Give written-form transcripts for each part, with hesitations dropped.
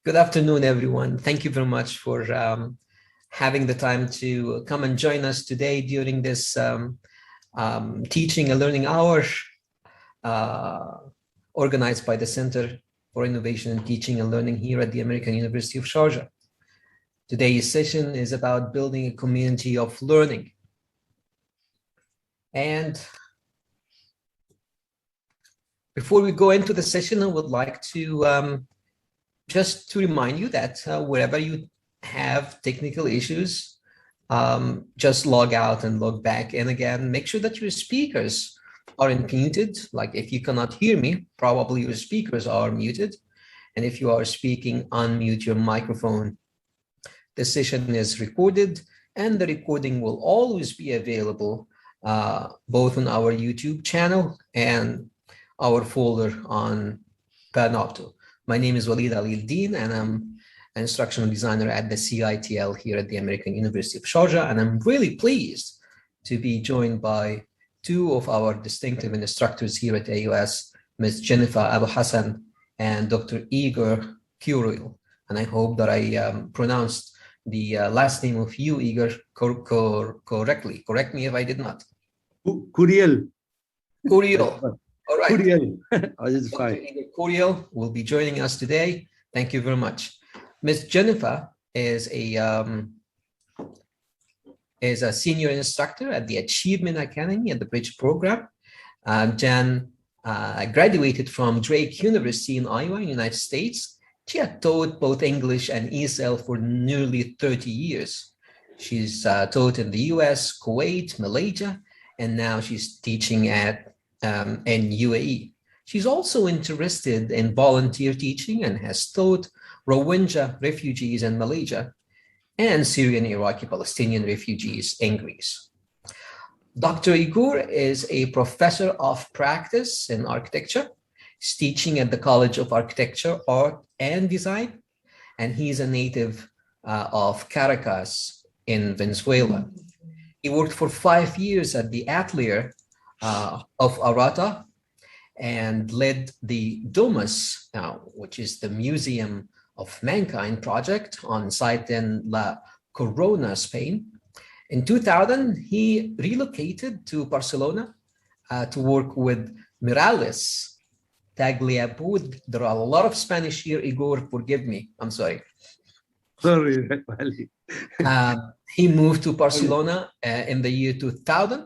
Good afternoon, everyone. Thank you very much for having the time to come and join us today during this teaching and learning hour organized by the Center for Innovation in Teaching and Learning here at the American University of Sharjah. Today's session is about building a community of learning. And before we go into the session, I would like to just to remind you that wherever you have technical issues, just log out and log back in again. Make sure that your speakers aren't muted. Like if you cannot hear me, probably your speakers are muted. And if you are speaking, unmute your microphone. The session is recorded and the recording will always be available both on our YouTube channel and our folder on Panopto. My name is Walid Ali-Eldin, and I'm an instructional designer at the CITL here at the American University of Sharjah. And I'm really pleased to be joined by two of our distinctive instructors here at AUS, Ms. Jennifer Abu Hassan and Dr. Igor Kuriel. And I hope that I pronounced the last name of you, Igor, correctly. Correct me if I did not. Kuriel. Kuriel. All right. Kuriel. Oh, this is fine. Igor Kuriel will be joining us today. Thank you very much. Ms. Jennifer is a senior instructor at the Achievement Academy at the Bridge program. Jen graduated from Drake University in Iowa, United States. She had taught both English and ESL for nearly 30 years. She's taught in the US, Kuwait, Malaysia, and now she's teaching at in UAE. She's also interested in volunteer teaching and has taught Rohingya refugees in Malaysia and Syrian, Iraqi, Palestinian refugees in Greece. Dr. Igor is a professor of practice in architecture. He's teaching at the College of Architecture, Art and Design, and he's a native of Caracas in Venezuela. He worked for 5 years at the Atelier of Arata and led the Domus, which is the Museum of Mankind project on site in La Corona, Spain. In 2000, he relocated to Barcelona to work with Miralles Tagliabud. There are a lot of Spanish here, Igor, forgive me, I'm sorry. Sorry. He moved to Barcelona in the year 2000.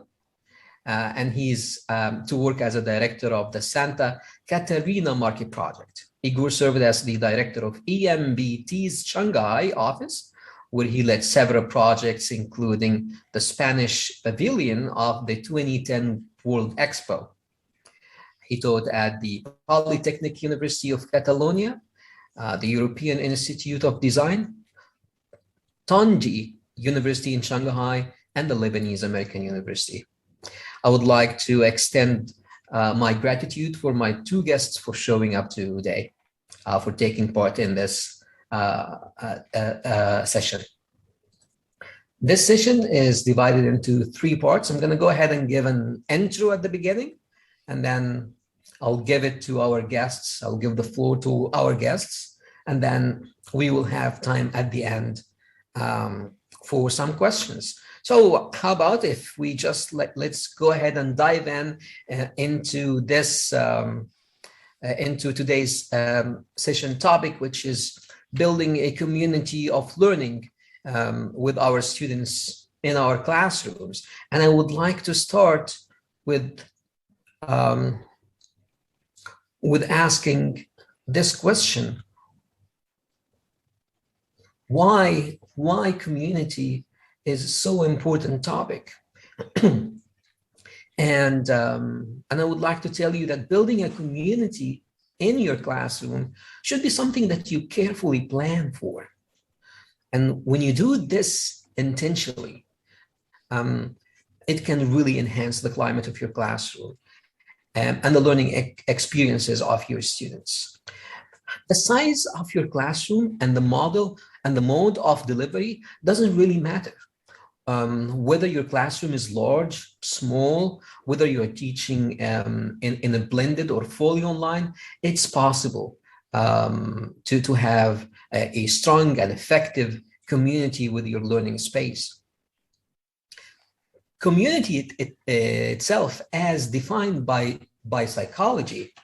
And he's to work as a director of the Santa Catarina Market Project. Igor served as the director of EMBT's Shanghai office, where he led several projects, including the Spanish pavilion of the 2010 World Expo. He taught at the Polytechnic University of Catalonia, the European Institute of Design, Tongji University in Shanghai, and the Lebanese American University. I would like to extend my gratitude for my two guests for showing up today, for taking part in this session. This session is divided into 3 parts. I'm going to go ahead and give an intro at the beginning, and then I'll give it to our guests. I'll give the floor to our guests, and then we will have time at the end for some questions. So how about if we just let's go ahead and dive into this into today's session topic, which is building a community of learning with our students in our classrooms. And I would like to start with asking this question: why community is so important topic? and I would like to tell you that building a community in your classroom should be something that you carefully plan for. And when you do this intentionally, it can really enhance the climate of your classroom and the learning experiences of your students. The size of your classroom and the model and the mode of delivery doesn't really matter. Whether your classroom is large, small, whether you're teaching in a blended or fully online, it's possible to have a strong and effective community with your learning space. Community itself, as defined by psychology,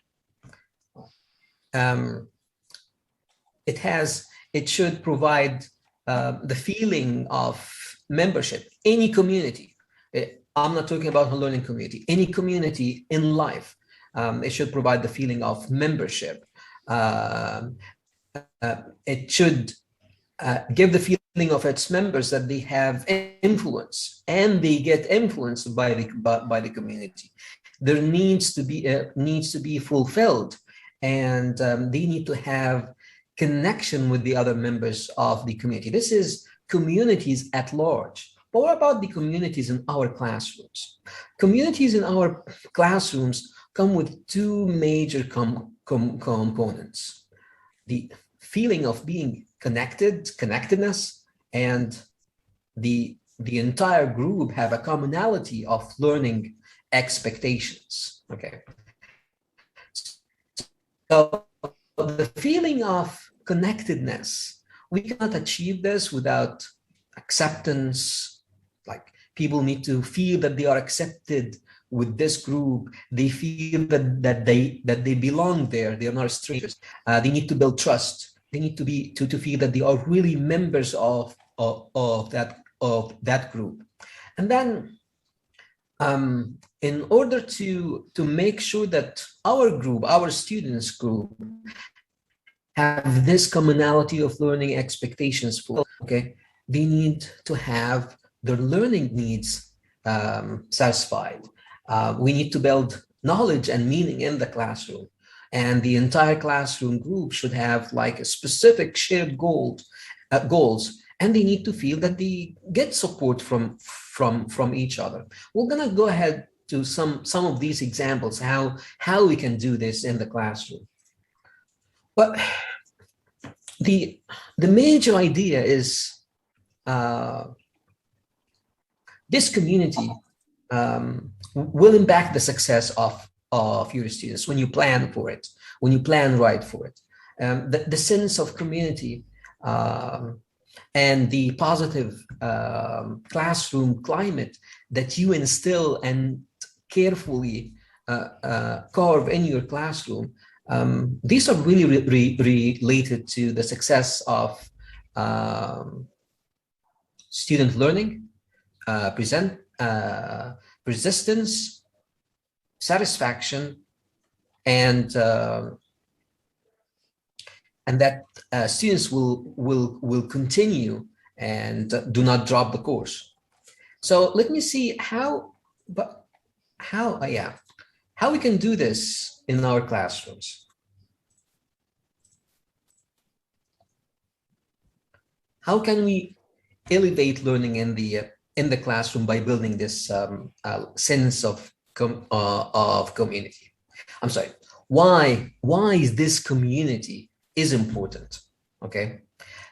it should provide the feeling of membership. Any community, I'm not talking about a learning community, any community in life, it should provide the feeling of membership. It should give the feeling of its members that they have influence and they get influenced by the community. Their needs to be fulfilled, and they need to have connection with the other members of the community. This is communities at large. But what about the communities in our classrooms? Communities in our classrooms come with two major components: the feeling of being connectedness, and the entire group have a commonality of learning expectations. Okay, so the feeling of connectedness, we cannot achieve this without acceptance. Like, people need to feel that they are accepted with this group. They feel that they belong there. They are not strangers. They need to build trust. They need to feel that they are really members of that group. And then in order to make sure that our group, our students group, have this commonality of learning expectations for, okay, they need to have their learning needs satisfied. We need to build knowledge and meaning in the classroom, and the entire classroom group should have like a specific shared goals, and they need to feel that they get support from each other. We're gonna go ahead to some of these examples how we can do this in the classroom. But the major idea is this community will impact the success of your students when you plan for it, when you plan right for it. The sense of community and the positive classroom climate that you instill and carefully carve in your classroom, these are really related to the success of student learning, persistence, satisfaction, and that students will continue and do not drop the course. So let me see how we can do this in our classrooms. How can we elevate learning in the classroom by building this sense of community? I'm sorry. Why is this community is important? Okay,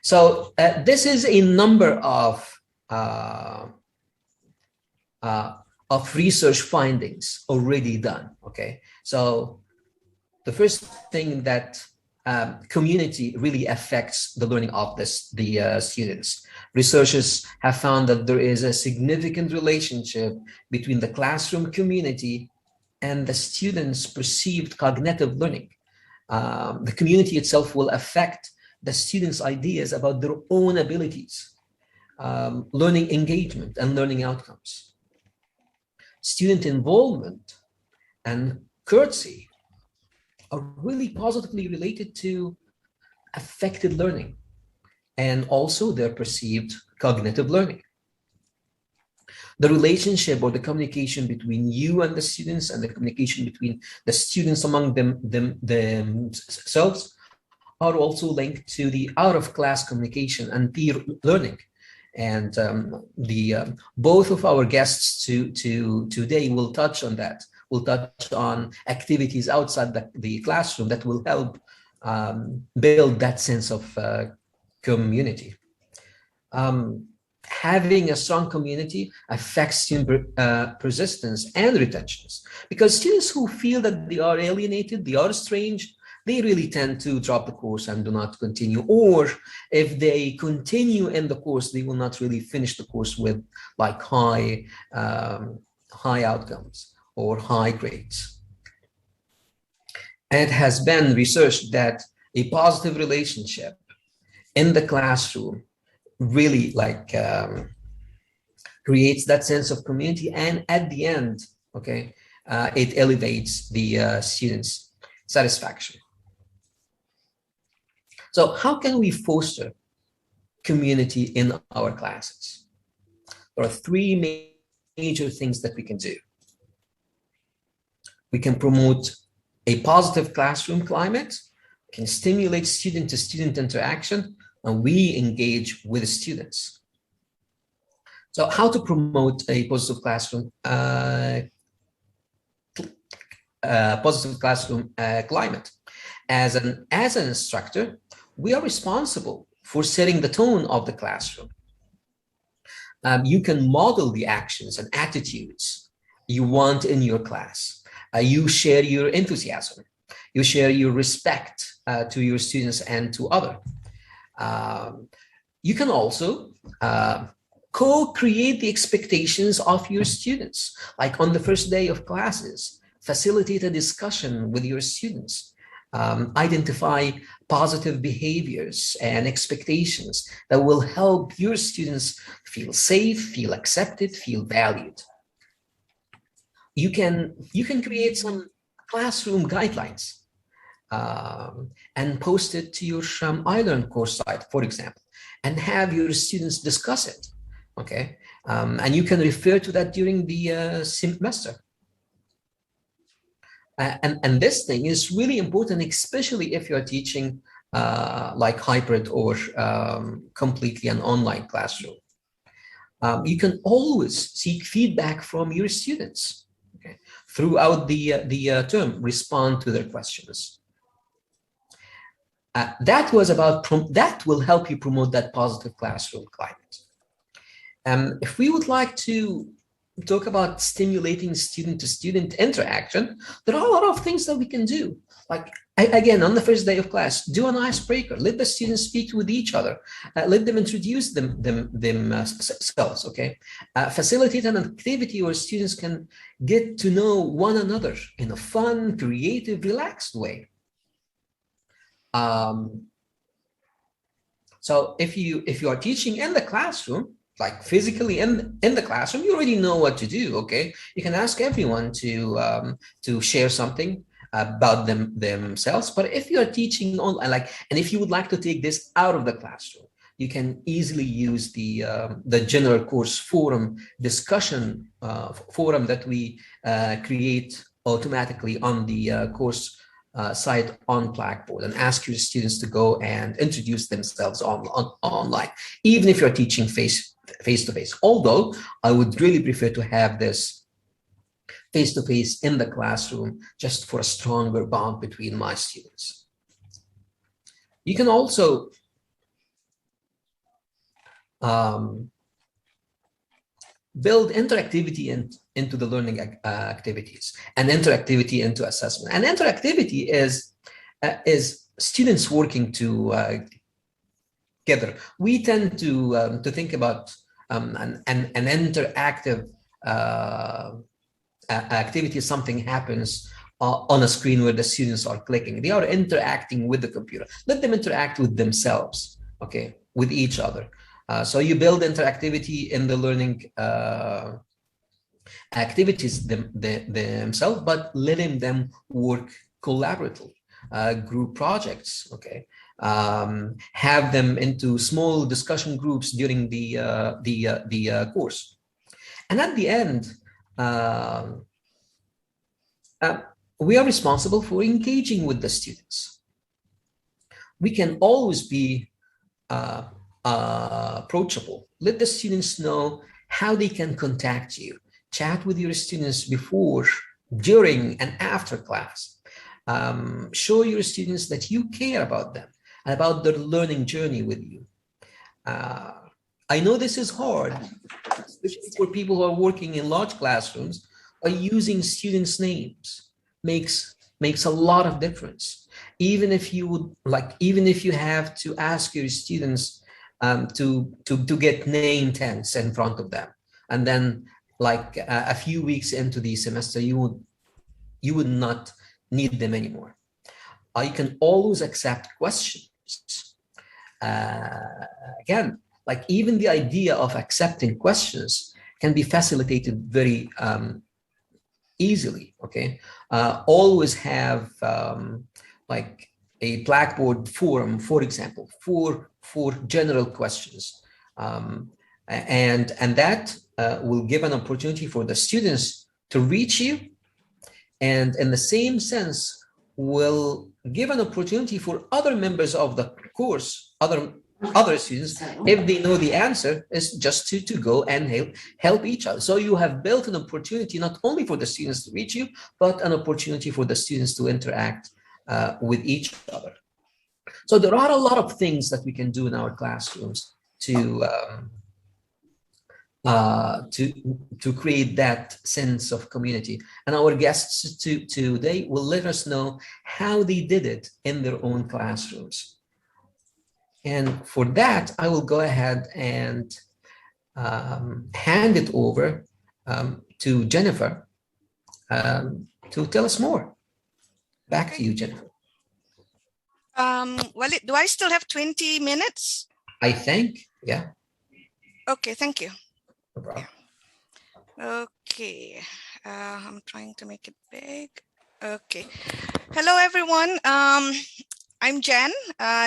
so this is a number of research findings already done. Okay, so the first thing that community really affects the learning of the students. Researchers have found that there is a significant relationship between the classroom community and the students' perceived cognitive learning. The community itself will affect the students' ideas about their own abilities, learning engagement, and learning outcomes. Student involvement and courtesy are really positively related to affected learning and also their perceived cognitive learning. The relationship or the communication between you and the students, and the communication between the students among themselves, are also linked to the out-of-class communication and peer learning. And both of our guests today will touch on that. We'll touch on activities outside the classroom that will help build that sense of community. Having a strong community affects student persistence and retentions, because students who feel that they are alienated, they are strange, they really tend to drop the course and do not continue. Or if they continue in the course, they will not really finish the course with like high outcomes or high grades. It has been researched that a positive relationship in the classroom really creates that sense of community, and at the end, okay, it elevates the students' satisfaction. So how can we foster community in our classes? There are three major things that we can do. We can promote a positive classroom climate, can stimulate student-to-student interaction, and we engage with the students. So how to promote a positive classroom climate? As an instructor, we are responsible for setting the tone of the classroom. You can model the actions and attitudes you want in your class. You share your enthusiasm. You share your respect to your students and to others. You can also co-create the expectations of your students. Like on the first day of classes, facilitate a discussion with your students. Identify positive behaviors and expectations that will help your students feel safe, feel accepted, feel valued. You can create some classroom guidelines and post it to your iLearn course site, for example, and have your students discuss it, okay? And you can refer to that during the semester. And this thing is really important, especially if you're teaching like hybrid or completely an online classroom. You can always seek feedback from your students, okay? Throughout the term, respond to their questions. That will help you promote that positive classroom climate. If we would like to talk about stimulating student-to-student interaction, there are a lot of things that we can do. Like, again, on the first day of class, do an icebreaker. Let the students speak with each other. Let them introduce themselves, okay? Facilitate an activity where students can get to know one another in a fun, creative, relaxed way. So if you are teaching in the classroom, like physically in the classroom, you already know what to do, okay? You can ask everyone to share something about themselves. But if you are teaching online, and if you would like to take this out of the classroom, you can easily use the general course forum discussion forum that we create automatically on the course site on Blackboard, and ask your students to go and introduce themselves online, even if you're teaching face-to-face. Although I would really prefer to have this face-to-face in the classroom, just for a stronger bond between my students. You can also build interactivity into the learning activities, and interactivity into assessment. And interactivity is students working together. We tend to think about an interactive activity. Something happens on a screen where the students are clicking. They are interacting with the computer. Let them interact with themselves, okay, with each other. So you build interactivity in the learning activities themselves, but letting them work collaboratively, group projects, okay. Have them into small discussion groups during the course. And at the end, we are responsible for engaging with the students. We can always be approachable. Let the students know how they can contact you. Chat with your students before, during, and after class. Show your students that you care about them, about their learning journey with you. I know this is hard, especially for people who are working in large classrooms, or using students' names makes a lot of difference. even if you would even if you have to ask your students to get name tags in front of them, and then a few weeks into the semester, you would not need them anymore. You can always accept questions. Again, even the idea of accepting questions can be facilitated very easily. Okay, always have a Blackboard forum, for example, for general questions, and that will give an opportunity for the students to reach you, and in the same sense will give an opportunity for other members of the course, other students, if they know the answer, is just to go and help each other. So you have built an opportunity not only for the students to reach you, but an opportunity for the students to interact with each other. So there are a lot of things that we can do in our classrooms to create that sense of community. And our guests today will let us know how they did it in their own classrooms. And for that, I will go ahead and hand it over to Jennifer to tell us more. Back to you, Jennifer. Well, do I still have 20 minutes? I think, yeah. Okay, thank you. No problem. Okay, I'm trying to make it big. Okay. Hello, everyone. I'm Jen,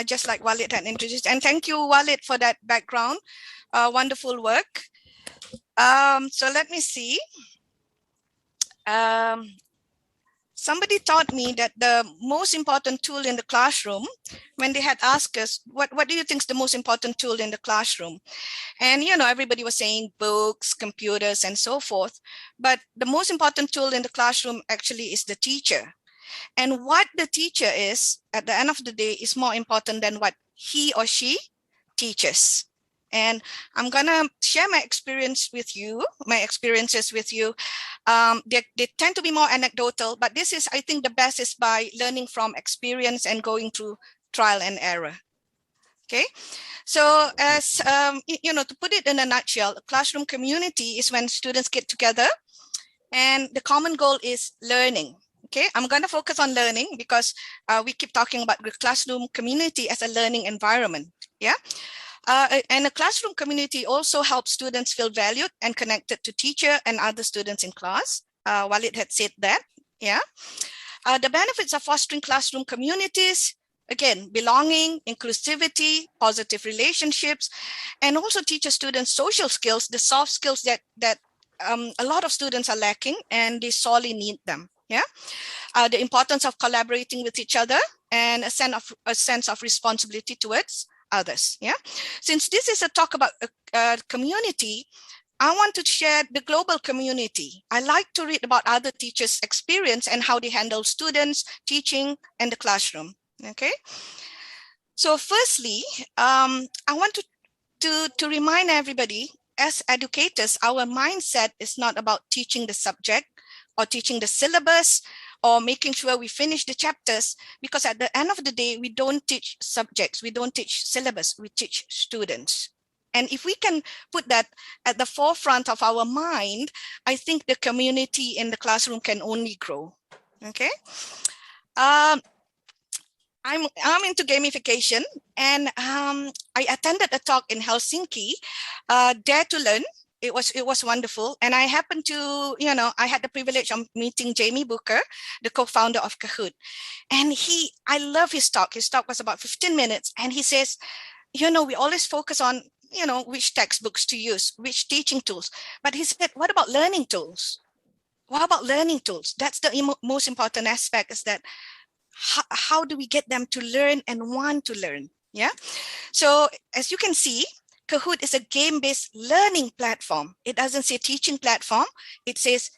just like Walid had introduced. And thank you, Walid, for that background. Wonderful work. So let me see. Somebody taught me that the most important tool in the classroom, when they had asked us, what do you think is the most important tool in the classroom? And, you know, everybody was saying books, computers, and so forth. But the most important tool in the classroom actually is the teacher. And what the teacher is, at the end of the day, is more important than what he or she teaches. And I'm gonna share my experiences with you. They tend to be more anecdotal, but this is, I think the best is by learning from experience and going through trial and error. Okay, so as you know, to put it in a nutshell, a classroom community is when students get together and the common goal is learning. Okay, I'm going to focus on learning because we keep talking about the classroom community as a learning environment. Yeah. And a classroom community also helps students feel valued and connected to teacher and other students in class. Walid had said that, yeah. The benefits of fostering classroom communities, again, belonging, inclusivity, positive relationships, and also teacher students social skills, the soft skills that a lot of students are lacking and they sorely need them, yeah. The importance of collaborating with each other and a sense of responsibility towards others. Yeah. Since this is a talk about a community, I want to share the global community. I like to read about other teachers' experience and how they handle students, teaching, and the classroom. Okay. So firstly, I want to remind everybody, as educators, our mindset is not about teaching the subject or teaching the syllabus or making sure we finish the chapters, because at the end of the day, we don't teach subjects, we don't teach syllabus, we teach students. And if we can put that at the forefront of our mind, I think the community in the classroom can only grow, okay? I'm into gamification, and I attended a talk in Helsinki, Dare to Learn. It was wonderful. And I happened to, you know, I had the privilege of meeting Jamie Booker, the co-founder of Kahoot. And I love his talk. His talk was about 15 minutes. And he says, you know, we always focus on, you know, which textbooks to use, which teaching tools. But he said, what about learning tools? What about learning tools? That's the most important aspect, is that how do we get them to learn and want to learn? Yeah. So as you can see, Kahoot is a game-based learning platform. It doesn't say teaching platform, it says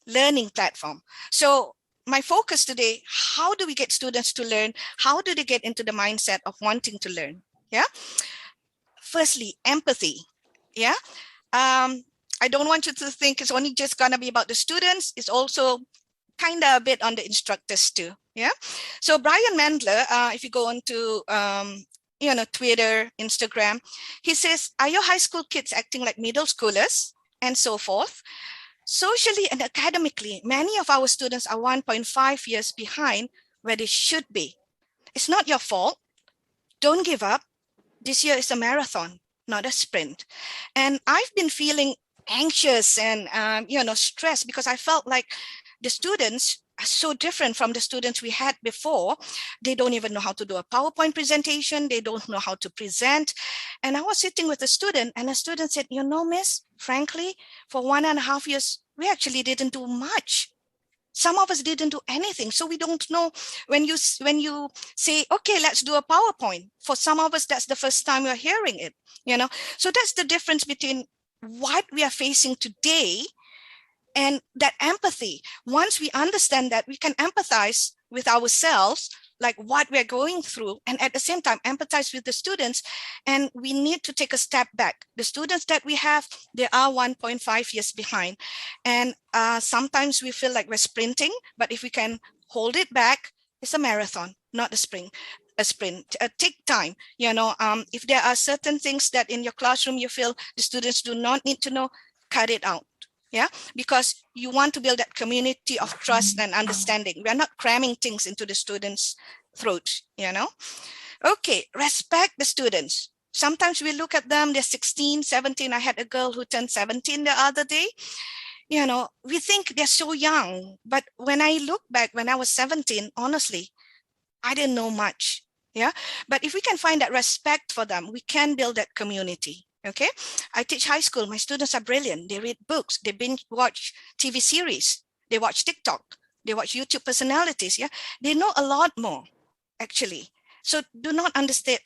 learning platform. So my focus today, how do we get students to learn? How do they get into the mindset of wanting to learn? Yeah. Firstly, empathy. Yeah. I don't want you to think it's only just gonna be about the students. It's also kind of a bit on the instructors too. Yeah. So Brian Mandler, if you go on to Twitter, Instagram, he says, are your high school kids acting like middle schoolers and so forth? Socially and academically, many of our students are 1.5 years behind where they should be. It's not your fault. Don't give up. This year is a marathon, not a sprint. And I've been feeling anxious and stressed because I felt like the students are so different from the students we had before. They don't even know how to do a PowerPoint presentation. They don't know how to present. And I was sitting with a student, and a student said, miss, frankly, for 1.5 years, we actually didn't do much. Some of us didn't do anything. So we don't know when you say, okay, let's do a PowerPoint. For some of us, that's the first time we're hearing it, So that's the difference between what we are facing today and that empathy. Once we understand that, we can empathize with ourselves, like what we're going through, and at the same time empathize with the students. And we need to take a step back. The students that we have, they are 1.5 years behind. And sometimes we feel like we're sprinting, but if we can hold it back, it's a marathon, not a sprint. Take time. If there are certain things that in your classroom you feel the students do not need to know, cut it out. Yeah, because you want to build that community of trust and understanding. We're not cramming things into the students' throats, Okay, respect the students. Sometimes we look at them, they're 16, 17. I had a girl who turned 17 the other day. We think they're so young. But when I look back, when I was 17, honestly, I didn't know much. Yeah, but if we can find that respect for them, we can build that community. Okay, I teach high school. My students are brilliant. They read books. They binge watch TV series. They watch TikTok. They watch YouTube personalities. Yeah, they know a lot more, actually. So do not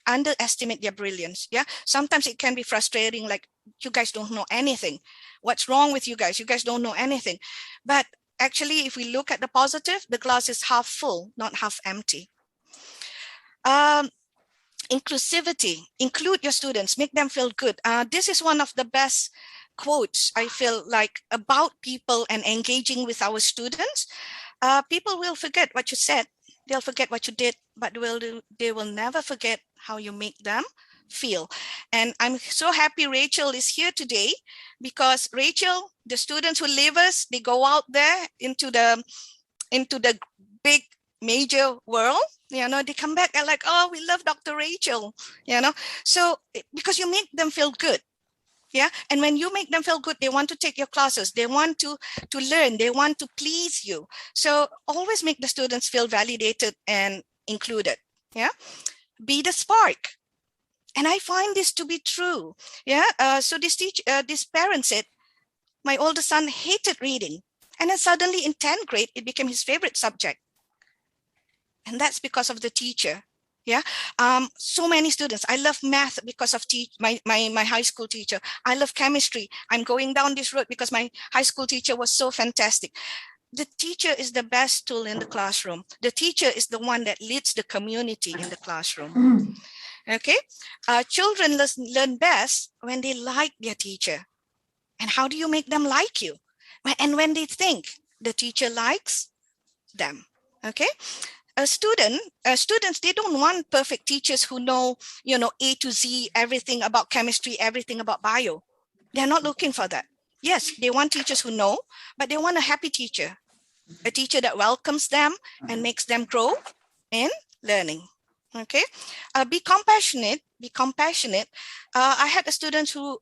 underestimate their brilliance. Yeah, sometimes it can be frustrating. Like, you guys don't know anything. What's wrong with you guys? You guys don't know anything. But actually, if we look at the positive, the glass is half full, not half empty. Inclusivity, include your students, make them feel good. This is one of the best quotes, I feel like, about people and engaging with our students. People will forget what you said, they'll forget what you did, but they will never forget how you make them feel. And I'm so happy Rachel is here today, because Rachel, the students who leave us, they go out there into the big major world, they come back and like, oh, we love Dr. Rachel, so because you make them feel good. Yeah, and when you make them feel good, they want to take your classes, they want to learn, they want to please you. So always make the students feel validated and included. Yeah, be the spark. And I find this to be true. Yeah, so this parent said, my older son hated reading, and then suddenly in 10th grade it became his favorite subject. And that's because of the teacher. Yeah, so many students. I love math because of my high school teacher. I love chemistry. I'm going down this road because my high school teacher was so fantastic. The teacher is the best tool in the classroom. The teacher is the one that leads the community in the classroom. Okay, children learn best when they like their teacher. And how do you make them like you? And when they think the teacher likes them. Okay. Students, they don't want perfect teachers who know, A to Z, everything about chemistry, everything about bio. They're not looking for that. Yes, they want teachers who know, but they want a happy teacher, a teacher that welcomes them and makes them grow in learning. Okay, be compassionate. Be compassionate. I had a student who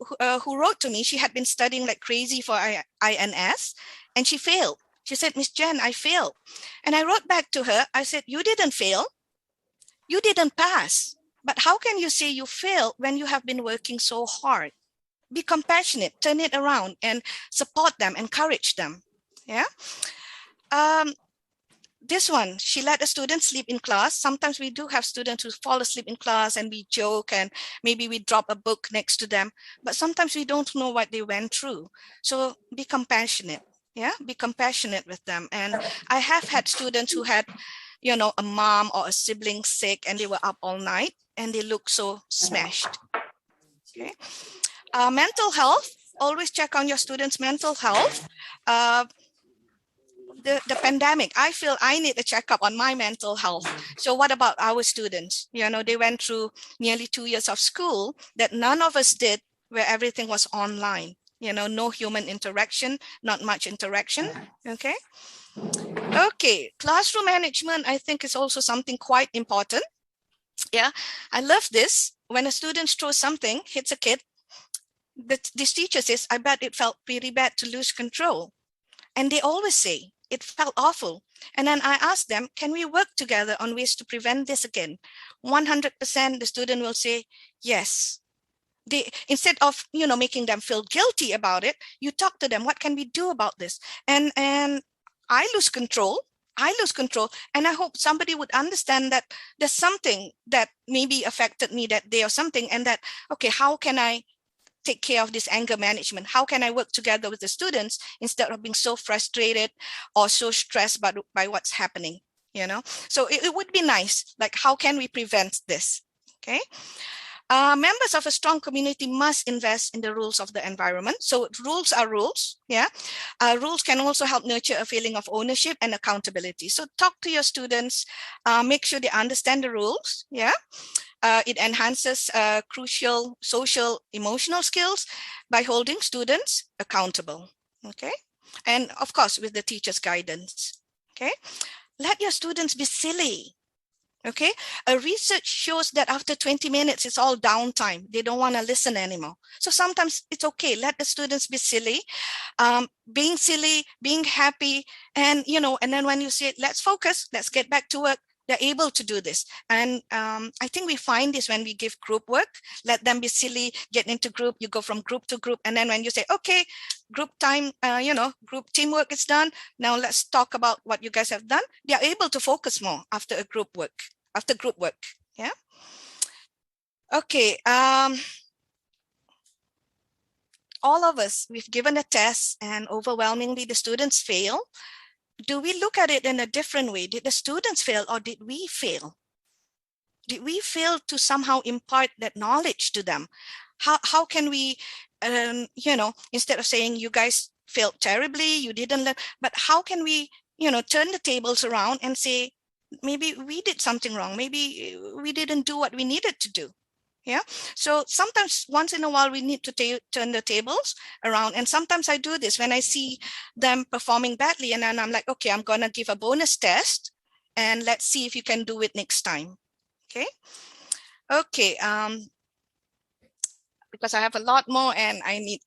wrote to me. She had been studying like crazy for INS, and she failed. She said, Miss Jen, I failed. And I wrote back to her. I said, you didn't fail. You didn't pass. But how can you say you failed when you have been working so hard? Be compassionate, turn it around and support them, encourage them. Yeah. This one, she let a student sleep in class. Sometimes we do have students who fall asleep in class and we joke and maybe we drop a book next to them. But sometimes we don't know what they went through. So be compassionate. Yeah, be compassionate with them. And I have had students who had, a mom or a sibling sick and they were up all night and they look so smashed. Okay. Mental health, always check on your students' mental health. the pandemic, I feel I need a checkup on my mental health. So what about our students? You know, they went through nearly 2 years of school that none of us did, where everything was online. You know, no human interaction, not much interaction. Okay. Okay, classroom management, I think, is also something quite important. Yeah, I love this. When a student throws something, hits a kid, this teacher says, I bet it felt pretty bad to lose control. And they always say, it felt awful. And then I ask them, can we work together on ways to prevent this again? 100% the student will say, yes. They, instead of, you know, making them feel guilty about it, you talk to them, what can we do about this? And I lose control. And I hope somebody would understand that there's something that maybe affected me that day or something, and that, okay, how can I take care of this anger management? How can I work together with the students instead of being so frustrated or so stressed by what's happening, you know? So it would be nice, like, how can we prevent this, okay? Members of a strong community must invest in the rules of the environment. So rules are rules, yeah. Rules can also help nurture a feeling of ownership and accountability. So talk to your students, make sure they understand the rules, yeah. It enhances crucial social emotional skills by holding students accountable, okay? And of course, with the teacher's guidance, okay? Let your students be silly. Okay, a research shows that after 20 minutes, it's all downtime. They don't want to listen anymore. So sometimes it's okay. Let the students be silly, being happy. And, you know, and then when you say, let's focus, let's get back to work, they're able to do this. And I think we find this when we give group work, let them be silly, get into group, you go from group to group. And then when you say, okay, group time, you know, group teamwork is done. Now let's talk about what you guys have done. They are able to focus more after a group work, yeah. Okay, all of us, we've given a test and overwhelmingly the students fail. Do we look at it in a different way? Did the students fail or did we fail? Did we fail to somehow impart that knowledge to them? How can we, you know, instead of saying you guys failed terribly, you didn't learn, but how can we, you know, turn the tables around and say, maybe we did something wrong. Maybe we didn't do what we needed to do. Yeah. So sometimes once in a while, we need to turn the tables around. And sometimes I do this when I see them performing badly. And then I'm like, okay, I'm going to give a bonus test and let's see if you can do it next time. Okay. Okay. Because I have a lot more and I need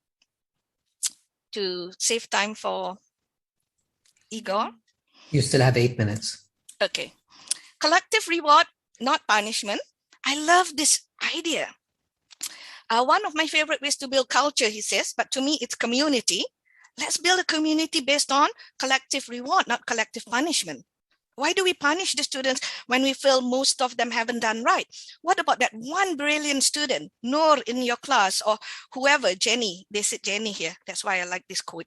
to save time for Igor. You still have 8 minutes. Okay. Collective reward, not punishment. I love this idea. One of my favorite ways to build culture, he says, but to me, it's community. Let's build a community based on collective reward, not collective punishment. Why do we punish the students when we feel most of them haven't done right? What about that one brilliant student, Noor, in your class, or whoever, Jenny? They said Jenny here. That's why I like this quote.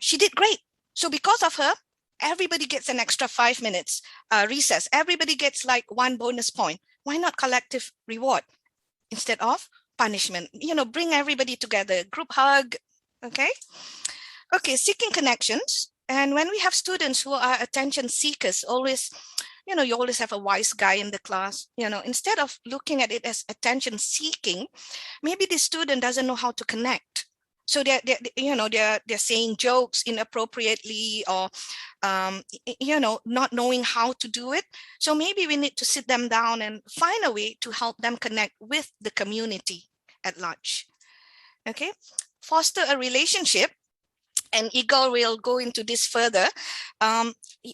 She did great. So because of her, everybody gets an extra 5 minutes recess. Everybody gets like 1 bonus point. Why not collective reward instead of punishment? You know, bring everybody together, group hug, okay? Okay, seeking connections. And when we have students who are attention seekers, always, you know, you always have a wise guy in the class, you know, instead of looking at it as attention seeking, maybe the student doesn't know how to connect. So they're saying jokes inappropriately or, you know, not knowing how to do it. So maybe we need to sit them down and find a way to help them connect with the community at large. Okay, foster a relationship. And Igor will go into this further.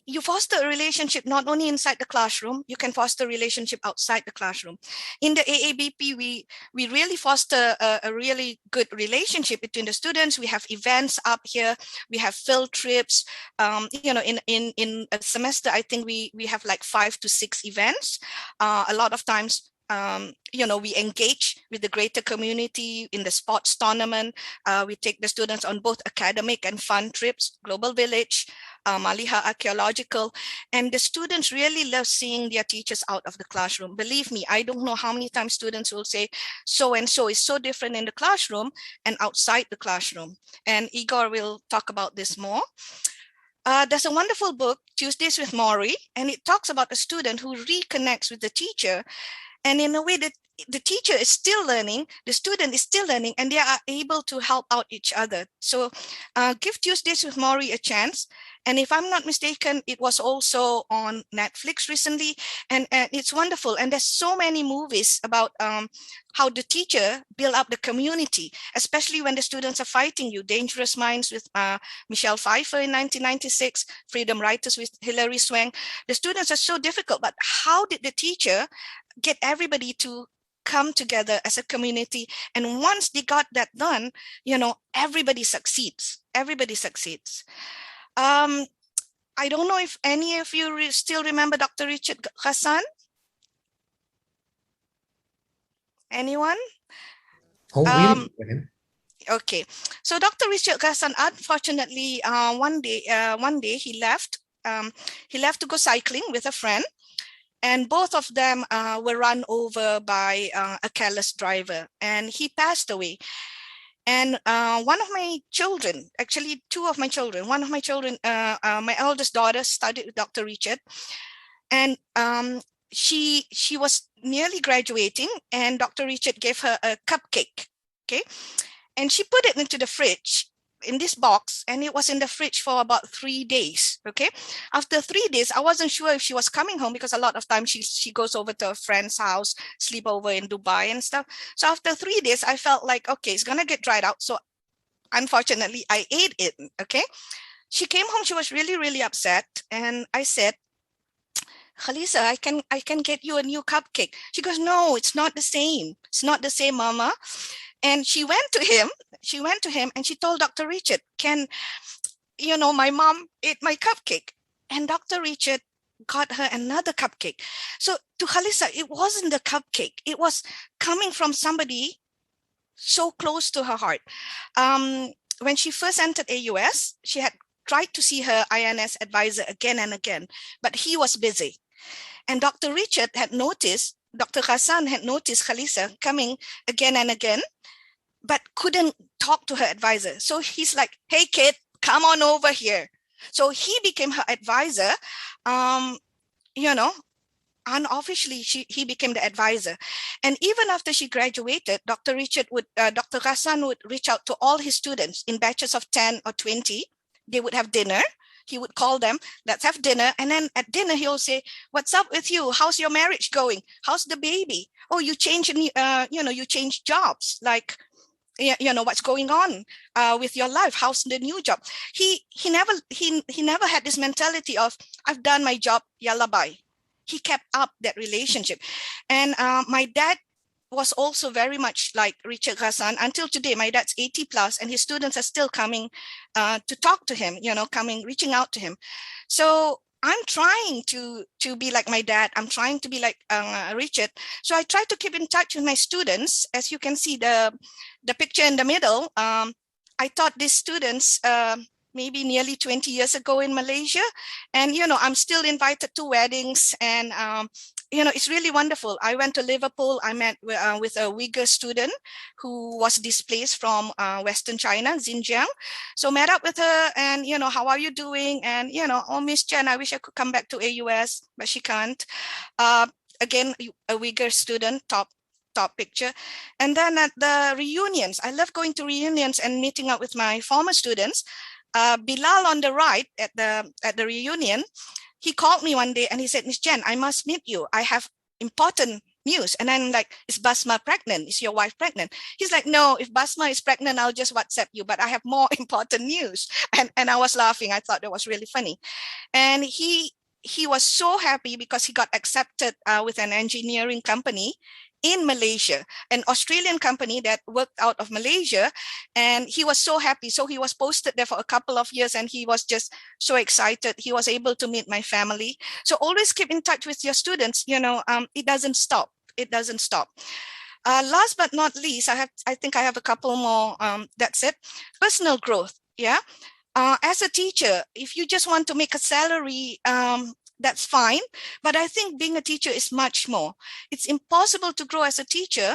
You foster a relationship not only inside the classroom, you can foster a relationship outside the classroom. In the AABP, we really foster a really good relationship between the students. We have events up here. We have field trips. You know, in a semester, I think we have like 5 to 6 events. A lot of times, you know, we engage with the greater community in the sports tournament. We take the students on both academic and fun trips, Global Village, Maliha Archaeological, and the students really love seeing their teachers out of the classroom. Believe me, I don't know how many times students will say, so-and-so is so different in the classroom and outside the classroom. And Igor will talk about this more. There's a wonderful book, Tuesdays with Mori, and it talks about a student who reconnects with the teacher. And in a way that the teacher is still learning, the student is still learning, and they are able to help out each other. So give Tuesdays with Mori a chance. And if I'm not mistaken, it was also on Netflix recently, and it's wonderful. And there's so many movies about how the teacher build up the community, especially when the students are fighting you. Dangerous Minds with Michelle Pfeiffer in 1996, Freedom Writers with Hilary Swank. The students are so difficult, but how did the teacher get everybody to come together as a community? And once they got that done, everybody succeeds. Everybody succeeds. I don't know if any of you still remember Dr. Richard Hassan. Anyone? Oh, really? Okay. So Dr. Richard Hassan, unfortunately, one day he left. He left to go cycling with a friend, and both of them were run over by a careless driver, and he passed away. And one of my children, actually two of my children, one of my children, my eldest daughter studied with Dr. Richard, and she was nearly graduating, and Dr. Richard gave her a cupcake, okay? And she put it into the fridge in this box, and it was in the fridge for about 3 days, okay? After 3 days, I wasn't sure if she was coming home, because a lot of times she goes over to a friend's house, sleep over in Dubai and stuff. So after 3 days, I felt like, okay, it's gonna get dried out. So unfortunately, I ate it, okay? She came home, she was really, really upset. And I said, Khalisa, I can get you a new cupcake. She goes, no, it's not the same. It's not the same, Mama. And she went to him and she told Dr. Richard, my mom ate my cupcake. And Dr. Richard got her another cupcake. So to Khalisa, it wasn't the cupcake. It was coming from somebody so close to her heart. When she first entered AUS, she had tried to see her INS advisor again and again, but he was busy. And Dr. Richard had noticed, Dr. Hassan had noticed Khalisa coming again and again, but couldn't talk to her advisor. So he's like, hey, kid, come on over here. So he became her advisor. Unofficially, he became the advisor. And even after she graduated, Dr. Hassan would reach out to all his students in batches of 10 or 20. They would have dinner. He would call them, let's have dinner. And then at dinner, he'll say, what's up with you? How's your marriage going? How's the baby? Oh, you changed jobs. Like, what's going on with your life? How's the new job? He never had this mentality of, I've done my job, yalla bye. He kept up that relationship. And my dad was also very much like Richard Hassan. Until today, my dad's 80 plus, and his students are still coming to talk to him, reaching out to him. So I'm trying to be like my dad. I'm trying to be like Richard. So I try to keep in touch with my students. As you can see, the picture in the middle, I taught these students maybe nearly 20 years ago in Malaysia. And, I'm still invited to weddings, and, it's really wonderful. I went to Liverpool. I met with a Uyghur student who was displaced from Western China, Xinjiang. So met up with her and, how are you doing? And, oh, Miss Chen, I wish I could come back to AUS, but she can't. Again, a Uyghur student, top picture. And then at the reunions, I love going to reunions and meeting up with my former students. Bilal on the right at the reunion, he called me one day and he said, Miss Jen, I must meet you. I have important news. And I'm like, is Basma pregnant? Is your wife pregnant? He's like, no, if Basma is pregnant, I'll just WhatsApp you, but I have more important news. And I was laughing. I thought that was really funny. And he was so happy because he got accepted with an engineering company in Malaysia, an Australian company that worked out of Malaysia. And he was so happy. So he was posted there for a couple of years and he was just so excited. He was able to meet my family. So always keep in touch with your students. It doesn't stop. It doesn't stop. Last but not least, I think I have a couple more. That's it. Personal growth. Yeah. As a teacher, if you just want to make a salary, that's fine. But I think being a teacher is much more. It's impossible to grow as a teacher,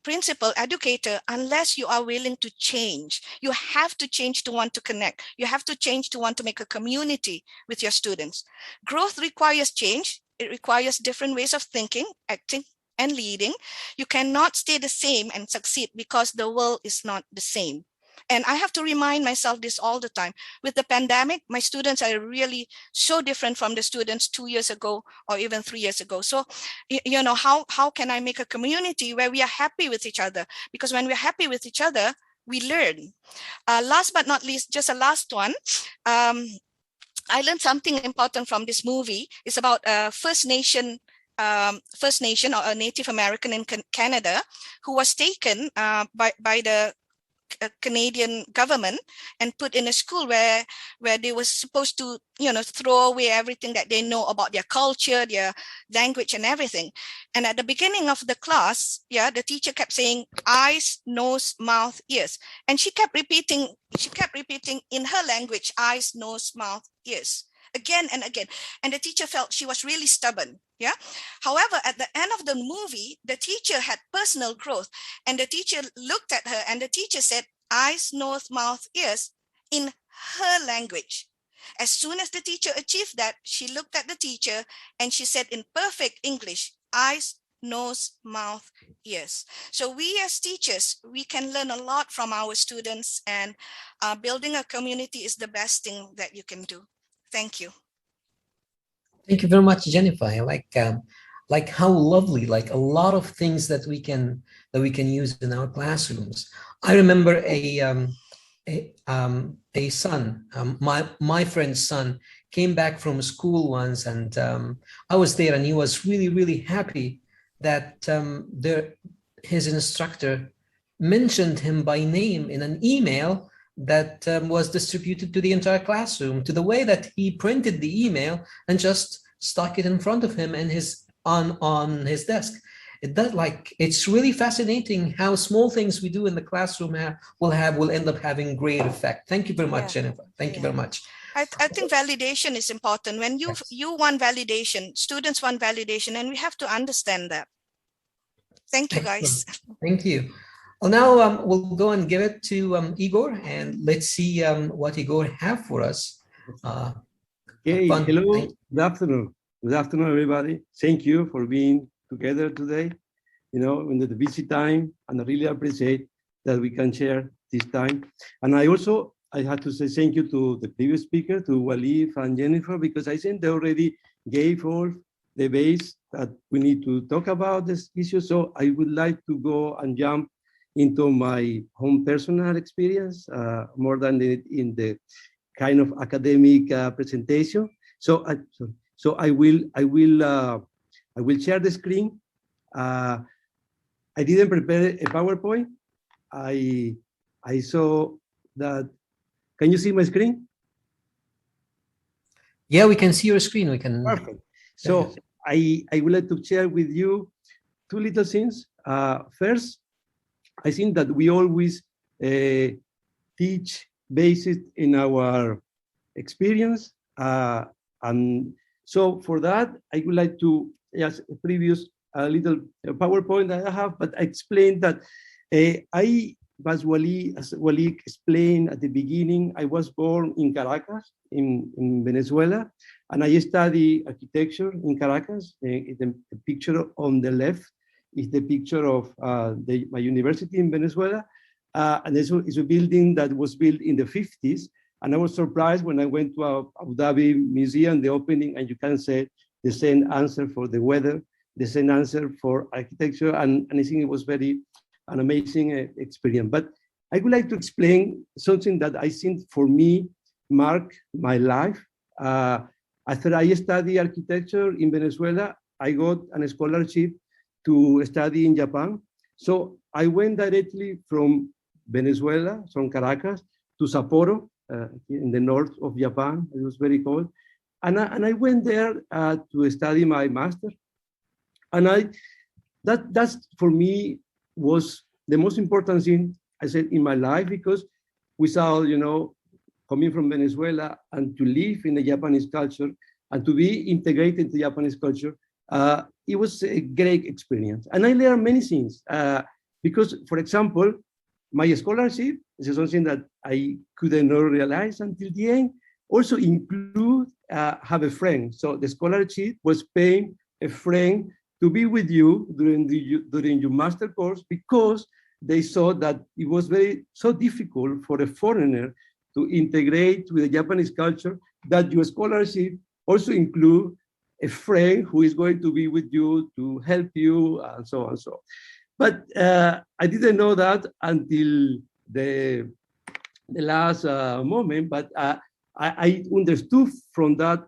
principal, educator, unless you are willing to change. You have to change to want to connect. You have to change to want to make a community with your students. Growth requires change. It requires different ways of thinking, acting, and leading. You cannot stay the same and succeed because the world is not the same. And I have to remind myself this all the time. With the pandemic, my students are really so different from the students 2 years ago or even 3 years ago. So, you know, how can I make a community where we are happy with each other? Because when we're happy with each other, we learn. Last but not least, just a last one. I learned something important from this movie. It's about First Nation or a Native American in Canada who was taken by the Canadian government and put in a school where they were supposed to, you know, throw away everything that they know about their culture, their language and everything. And at the beginning of the class, the teacher kept saying eyes, nose, mouth, ears. And she kept repeating in her language, eyes, nose, mouth, ears, again and again. And the teacher felt she was really stubborn. However, at the end of the movie, the teacher had personal growth, and the teacher looked at her and the teacher said, eyes, nose, mouth, ears in her language. As soon as the teacher achieved that, she looked at the teacher and she said in perfect English, eyes, nose, mouth, ears. So we as teachers, we can learn a lot from our students, and building a community is the best thing that you can do. Thank you. Thank you very much, Jennifer. I like how lovely, like a lot of things that we can use in our classrooms. I remember a son, my friend's son, came back from school once, and I was there, and he was really, really happy that his instructor mentioned him by name in an email that was distributed to the entire classroom, to the way that he printed the email and just stuck it in front of him and on his desk. It's really fascinating how small things we do in the classroom will end up having great effect. Thank you very much, Jennifer. Thank you very much. I think validation is important. When you want validation, students want validation, and we have to understand that. Thank you, guys. Thank you. Well, now we'll go and give it to Igor, and let's see what Igor have for us. Okay, hello, good afternoon. Good afternoon, everybody. Thank you for being together today, you know, in the busy time, and I really appreciate that we can share this time. And I had to say thank you to the previous speaker, to Walid and Jennifer, because I think they already gave all the base that we need to talk about this issue. So I would like to go and jump into my own personal experience more than in the kind of academic presentation. So I will share the screen. I didn't prepare a PowerPoint. I saw that. Can you see my screen? Yeah, we can see your screen. We can. Perfect. So I would like to share with you two little things. First, I think that we always teach based in our experience. And so for that, I would like to just previous a little PowerPoint that I have, but I explained that as Walid explained at the beginning, I was born in Caracas, in Venezuela, and I study architecture in Caracas. The picture on the left is the picture of my university in Venezuela. And it's a building that was built in the 50s. And I was surprised when I went to Abu Dhabi Museum, the opening, and you can say the same answer for the weather, the same answer for architecture. And I think it was an amazing experience. But I would like to explain something that I think for me marked my life. After I studied architecture in Venezuela, I got a scholarship to study in Japan. So I went directly from Venezuela, from Caracas, to Sapporo, in the north of Japan. It was very cold. And I went there to study my master. And that's for me was the most important thing I said in my life, because without, coming from Venezuela and to live in the Japanese culture and to be integrated into Japanese culture, it was a great experience. And I learned many things. Because, for example, my scholarship is something that I couldn't realize until the end, also include have a friend. So the scholarship was paying a friend to be with you during your master course, because they saw that it was so difficult for a foreigner to integrate with the Japanese culture, that your scholarship also include a friend who is going to be with you to help you, and so on and so on. But I didn't know that until the last moment, but I understood from that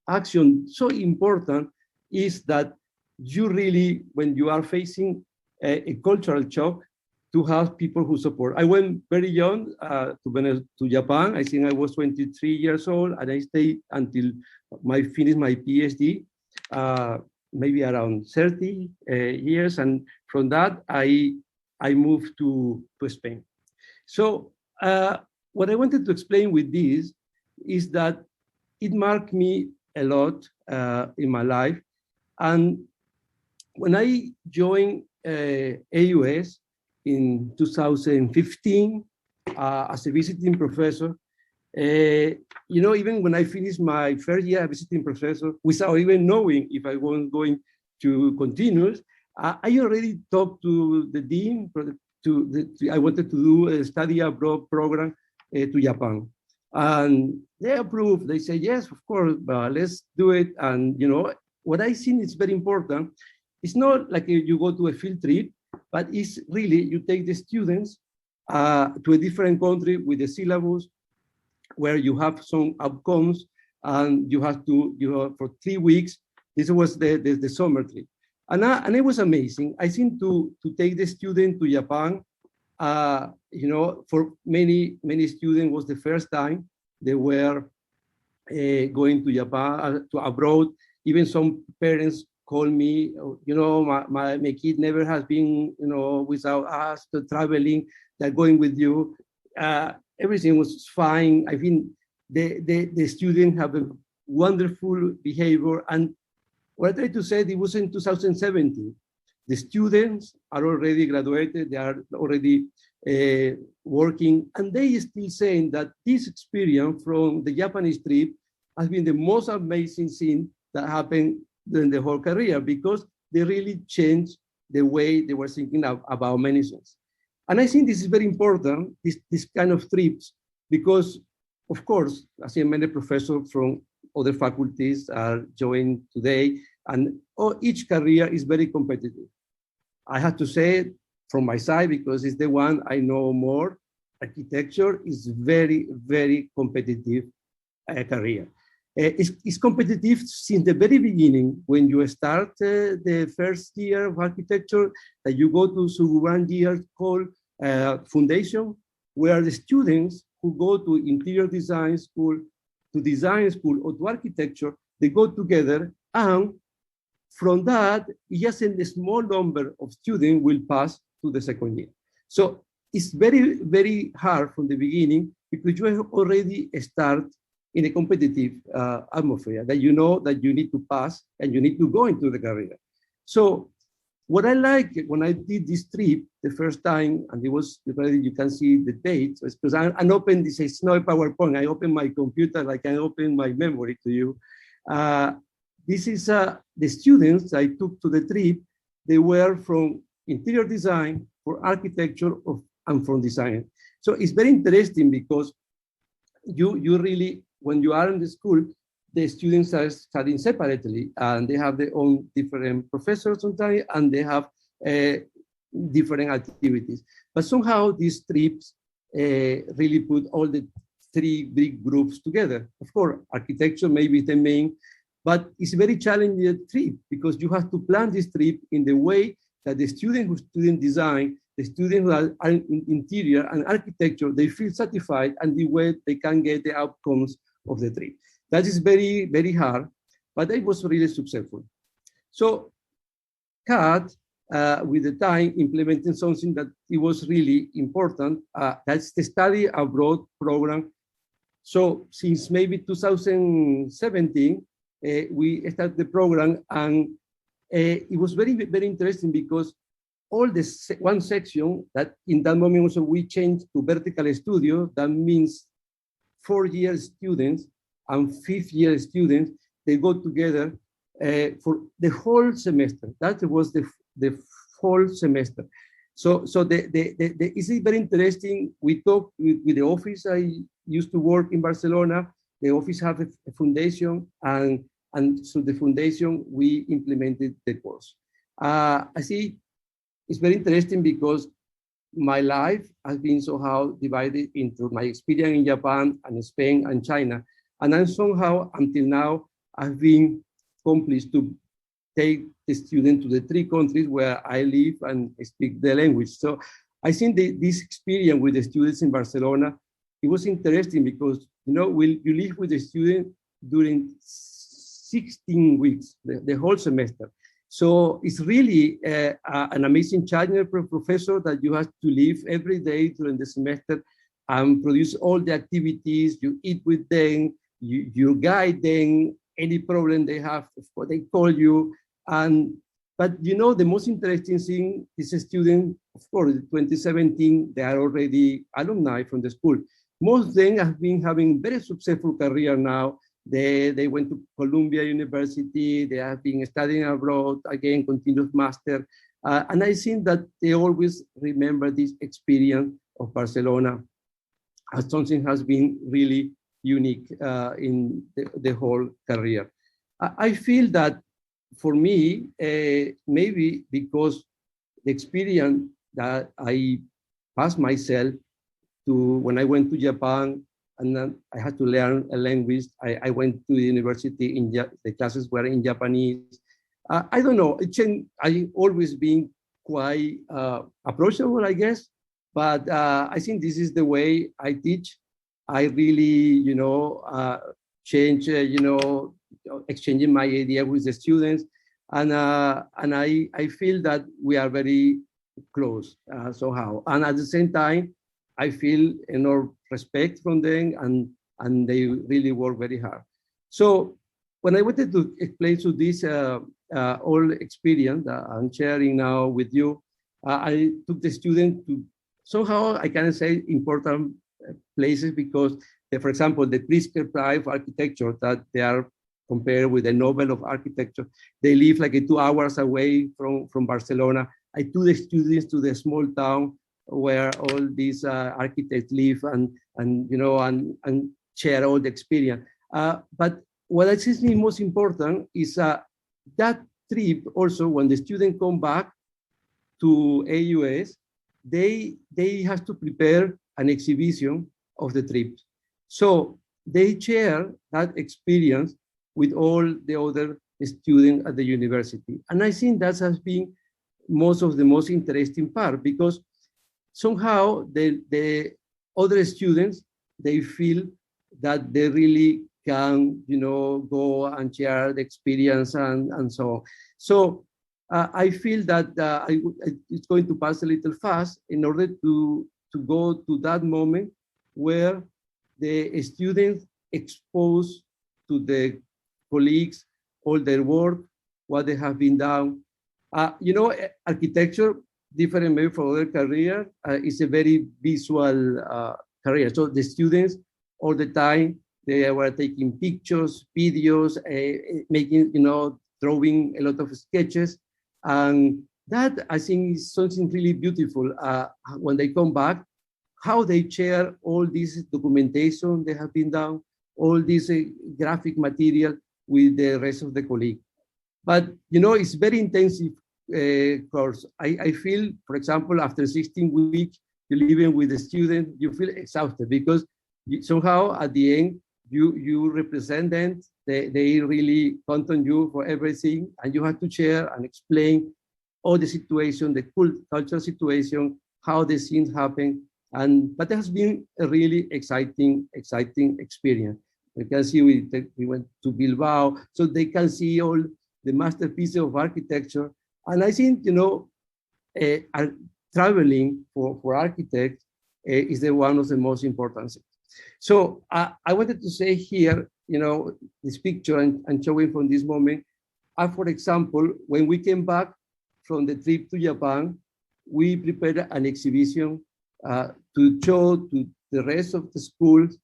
action, so important is that you really, when you are facing a cultural shock, to have people who support. I went very young to Japan. I think I was 23 years old, and I stayed until I finished my PhD, maybe around 30 years. And from that, I moved to Spain. So what I wanted to explain with this is that it marked me a lot in my life. And when I joined AUS in 2015 as a visiting professor, even when I finished my first year as visiting professor, without even knowing if I was going to continue, I already talked to the dean. I wanted to do a study abroad program to Japan. And they approved. They said, yes, of course, let's do it. And, what I think is very important, it's not like you go to a field trip, but it's really, you take the students to a different country with a syllabus where you have some outcomes, and you have to, for 3 weeks, this was the summer trip. And it was amazing. I think to take the student to Japan, for many students was the first time they were going to Japan, to abroad. Even some parents call me, my kid never has been, without us traveling, they're going with you. Everything was fine. I think the students have a wonderful behavior. And what I try to say, it was in 2017. The students are already graduated, they are already working, and they still saying that this experience from the Japanese trip has been the most amazing thing that happened during the whole career, because they really changed the way they were thinking about many things. And I think this is very important, this kind of trips, because, of course, I see many professors from other faculties are joined today, and each career is very competitive. I have to say from my side, because it's the one I know more, architecture is very, very competitive career. It's competitive since the very beginning. When you start the first year of architecture, that you go to 1 year called foundation, where the students who go to interior design school, to design school, or to architecture, they go together, and from that, just a small number of students will pass to the second year. So it's very, very hard from the beginning, because you have already start in a competitive atmosphere, that you know that you need to pass and you need to go into the career. So what I like when I did this trip the first time, and it was, you can see the dates, because I opened this, it's not a PowerPoint, I opened my computer, like I open my memory to you. This is the students I took to the trip. They were from interior design, for architecture, and from design. So it's very interesting, because you really, when you are in the school, the students are studying separately, and they have their own different professors sometimes, and they have different activities. But somehow these trips really put all the 3 big groups together. Of course, architecture may be the main, but it's a very challenging trip, because you have to plan this trip in the way that the students who study design, the students who are in interior and architecture, they feel satisfied, and the way they can get the outcomes of the trip. That is very, very hard, but it was really successful. So CAD, with the time, implementing something that it was really important, that's the study abroad program. So since maybe 2017, we started the program, and it was very, very interesting, because all this one section that in that moment also we changed to vertical studio. That means 4-year students and 5th-year students, they go together for the whole semester. That was the whole semester. So it's very interesting. We talked with the office. I used to work in Barcelona. The office have a foundation, and so the foundation, we implemented the course. I see it's very interesting because my life has been somehow divided into my experience in Japan and Spain and China. And then somehow, until now, I've been accomplished to take the student to the 3 countries where I live and speak the language. So I think this experience with the students in Barcelona, it was interesting because, you know, you live with the student during 16 weeks, the whole semester. So it's really an amazing challenge for a professor that you have to live every day during the semester and produce all the activities. You eat with them, you guide them, any problem they have, they call you. But you know, the most interesting thing is a student, of course, 2017, they are already alumni from the school. Most of them have been having very successful career now. They went to Columbia University, they have been studying abroad, again, continuous master. And I think that they always remember this experience of Barcelona as something has been really unique in the whole career. I feel that for me, maybe because the experience that I passed myself to when I went to Japan, and then I had to learn a language. I went to the university, the classes were in Japanese. I don't know, I always been quite approachable, I guess, but I think this is the way I teach. I really, you know, change, you know, exchanging my idea with the students. And I feel that we are very close somehow. And at the same time, I feel enormous respect from them, and they really work very hard. So when I wanted to explain to this whole experience that I'm sharing now with you, I took the student to somehow, I can say, important places because, for example, the Pritzker Prize of Architecture that they are compared with the Nobel of Architecture, they live like 2 hours away from Barcelona. I took the students to the small town where all these architects live and you know and share all the experience. But what I think is most important is that trip also when the students come back to AUS, they have to prepare an exhibition of the trip. So they share that experience with all the other students at the university. And I think that has been most interesting part because somehow the other students, they feel that they really can, you know, go and share the experience and so on. So I feel that it's going to pass a little fast in order to go to that moment where the students expose to the colleagues all their work, what they have been done. You know, architecture, different maybe from other career, is a very visual career. So the students all the time, they were taking pictures, videos, making, you know, drawing a lot of sketches. And that I think is something really beautiful when they come back, how they share all this documentation they have been done, all this graphic material with the rest of the colleagues. But, you know, it's very intensive course. I feel, for example, after 16 weeks, you're living with the student, you feel exhausted because somehow at the end, you represent them, they really count on you for everything, and you have to share and explain all the situation, the cultural situation, how the things happen. But it has been a really exciting experience. You can see we went to Bilbao, so they can see all the masterpieces of architecture. And I think, you know, traveling for architects is one of the most important things. So I wanted to say here, you know, this picture and showing from this moment, for example, when we came back from the trip to Japan, we prepared an exhibition to show to the rest of the schools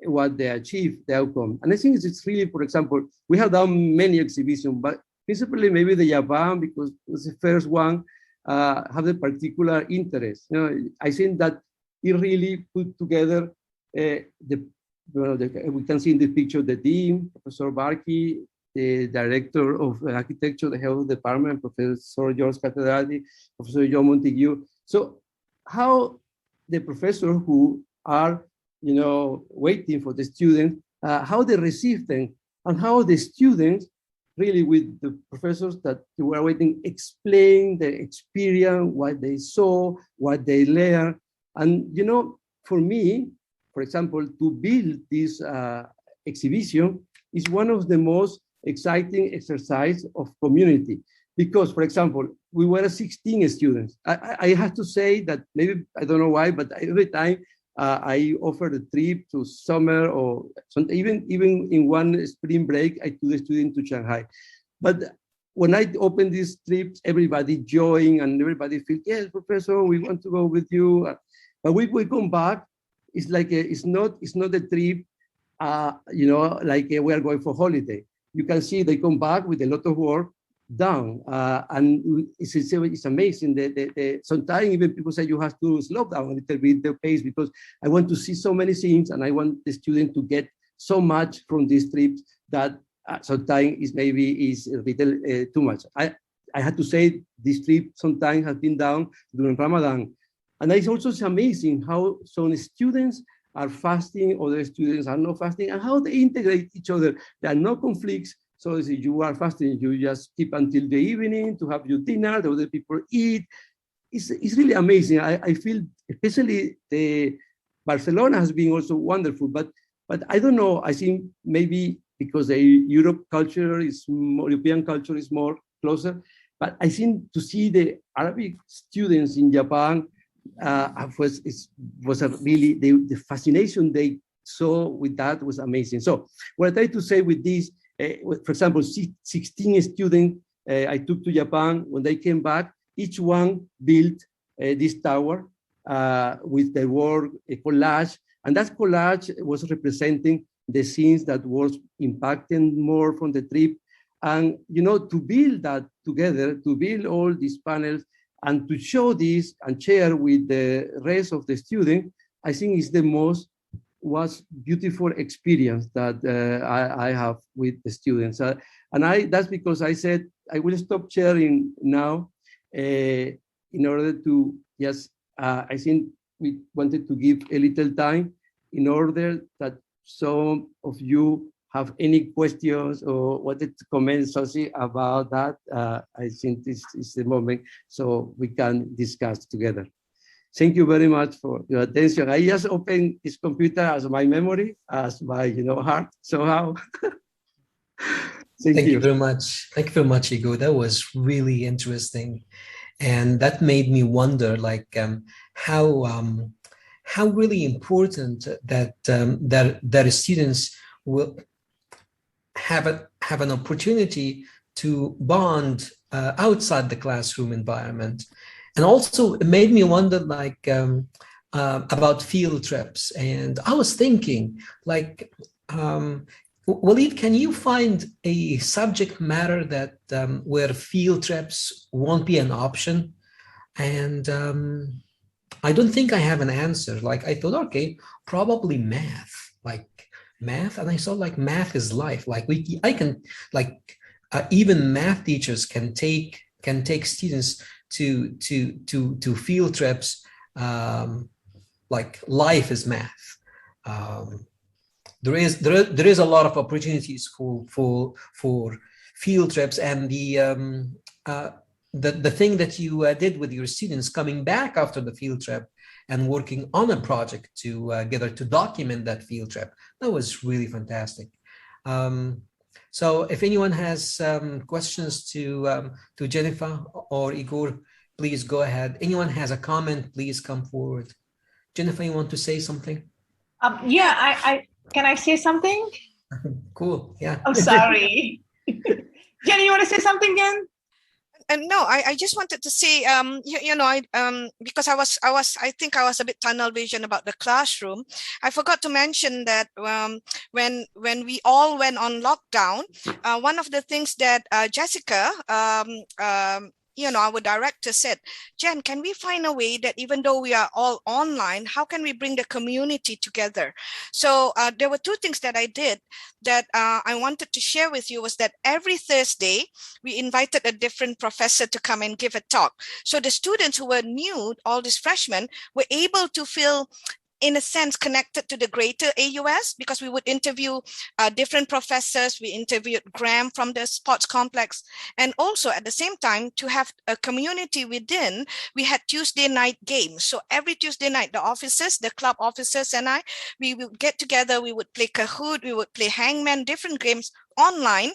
what they achieved, the outcome. And I think it's really, for example, we have done many exhibitions, but principally maybe the JiaBin, because it was the first one, have a particular interest. You know, I think that it really put together we can see in the picture the dean, Professor Barkey, the director of architecture, the head of the department, Professor George Catedrati, Professor John Montague. So how the professors who are, you know, waiting for the students, how they receive them, and how the students really with the professors that were waiting explain the experience, what they saw, what they learned. And, you know, for me, for example, to build this exhibition is one of the most exciting exercise of community. Because, for example, we were 16 students. I have to say that maybe, I don't know why, but every time I offered a trip to summer or even in one spring break, I took the student to Shanghai. But when I opened these trips, everybody joined and everybody feels, yes, professor, we want to go with you. But we come back, it's like it's not a trip, you know, like we are going for holiday. You can see they come back with a lot of work done, and it's amazing. Sometimes even people say you have to slow down a little bit the pace because I want to see so many things and I want the student to get so much from these trips that sometimes is maybe is a little too much. I had to say this trip sometimes has been done during Ramadan. And it's also amazing how some students are fasting, other students are not fasting, and how they integrate each other. There are no conflicts. So if you are fasting, you just keep until the evening to have your dinner, the other people eat. It's really amazing. I feel, especially Barcelona has been also wonderful, but I don't know, I think maybe because the European culture is more closer, but I think to see the Arabic students in Japan, was a really, the fascination they saw with that was amazing. So what I try to say with this, for example, 16 students I took to Japan. When they came back, each one built this tower with the word collage, and that collage was representing the scenes that was impacting more from the trip. And, you know, to build that together, to build all these panels, and to show this and share with the rest of the students, I think is the most beautiful experience that I have with the students. And that's because I said, I will stop sharing now in order to just, I think we wanted to give a little time in order that some of you have any questions or wanted to comment something about that. I think this is the moment so we can discuss together. Thank you very much for your attention. I just opened this computer as my memory, as my heart somehow. Thank you very much. Thank you very much, Igor. That was really interesting, and that made me wonder, like how really important that students will have an opportunity to bond outside the classroom environment. And also it made me wonder, like about field trips. And I was thinking, like, Walid, can you find a subject matter that where field trips won't be an option? And I don't think I have an answer. Like, I thought, okay, probably math, and I saw like math is life. Like even math teachers can take students to field trips. Like life is math. There is a lot of opportunities for field trips, and the thing that you did with your students coming back after the field trip and working on a project together to document that field trip, that was really fantastic. So if anyone has questions to Jennifer or Igor, please go ahead. Anyone has a comment, please come forward. Jennifer, you want to say something? Yeah, can I say something? Cool, yeah. I'm sorry. Jenny, you want to say something again? no, I just wanted to say, because I think I was a bit tunnel vision about the classroom. I forgot to mention that when we all went on lockdown, one of the things that Jessica, our director said, Jen, can we find a way that even though we are all online, how can we bring the community together? So there were two things that I did that I wanted to share with you was that every Thursday, we invited a different professor to come and give a talk. So the students who were new, all these freshmen, were able to feel, in a sense, connected to the greater AUS, because we would interview different professors. We interviewed Graham from the sports complex. And also at the same time, to have a community within, we had Tuesday night games. So every Tuesday night, the officers, the club officers and we would get together, we would play Kahoot, we would play Hangman, different games online